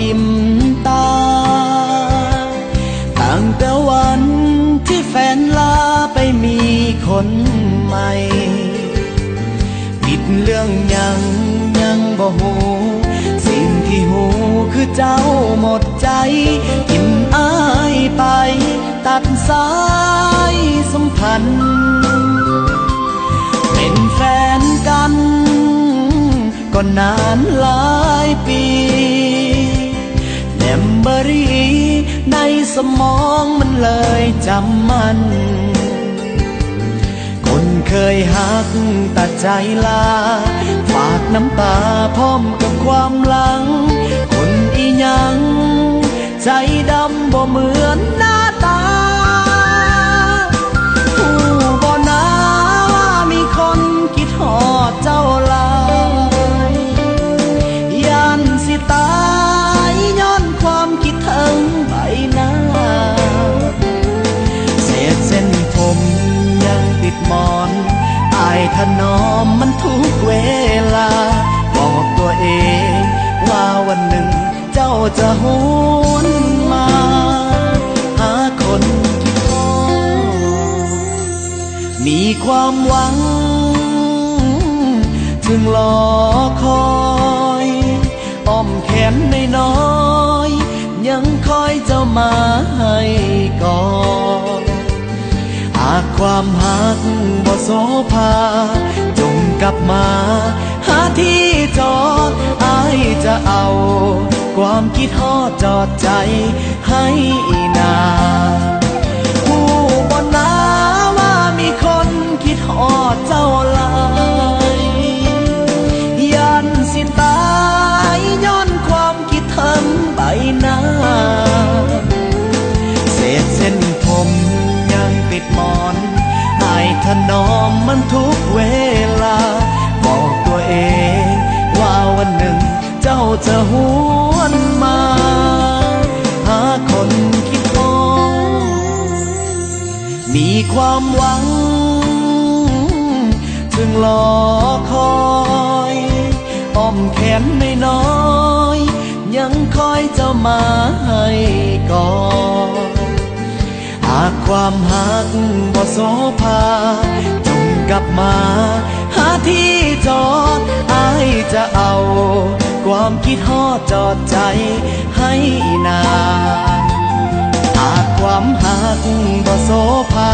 อิ่มตาตั้งแต่วันที่แฟนลาไปมีคนใหม่ผิดเรื่องยังบ่หูสิ่งที่หูคือเจ้าหมดใจทิ่มอ้ายไปตัดสายสัมพันธ์เป็นแฟนกันก็นานหลายปีแนมเบอรี่ในสมองมันเลยจำมันคนเคยหักตัดใจลาฝากน้ำตาพร้อมกับความหลังคนอีหยังใจดำบ่เหมือนหน้าตาผู้บ่นาว่ามีคนคิดฮอดเจ้าหลายยันสิตายย้อนความคิดถึงใบหน้าเศษเส้นผมยังติดหมอนอายถนอมมันทุกเวลาบอกตัวเองว่าวันหนึ่งเจ้าจะหวนมาหาคนที่พอมีความหวังถึงรอคอยอ้อมแขนน้อยๆยังคอยเจ้ามาให้กอดหากความหักบ่โสภาจงกลับมาหาที่จอดอ้ายจะเอาความคิดฮอดจอดใจให้นาผู้บ่นาว่ามีคนคิดฮอดเจ้าหลายยันสิตายย้อนความคิดถึงใบหน้าเศษเส้นผมยังติดหมอนอายถนอมมันทุกเวลาบอกตัวเองว่าวันหนึ่งเจ้าจะหวนมาหาคนคิดฮอดมีความหวังถึงรอคอยอ้อมแขนน้อยๆยังคอยเจ้ามาให้กอดหากความหักบ่โสภาจงกลับมาหาที่จอดอ้ายจะเอาความคิดฮอดจอดใจให้นาหากความหักบ่โสภา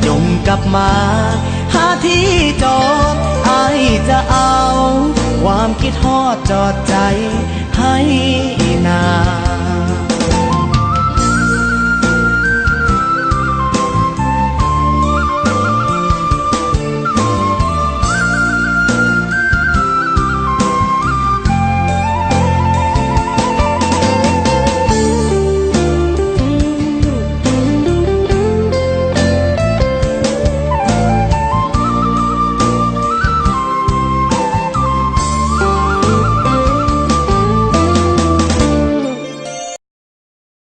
จงกลับมาหาที่จอดอ้ายจะเอาความคิดฮอดจอดใจให้นา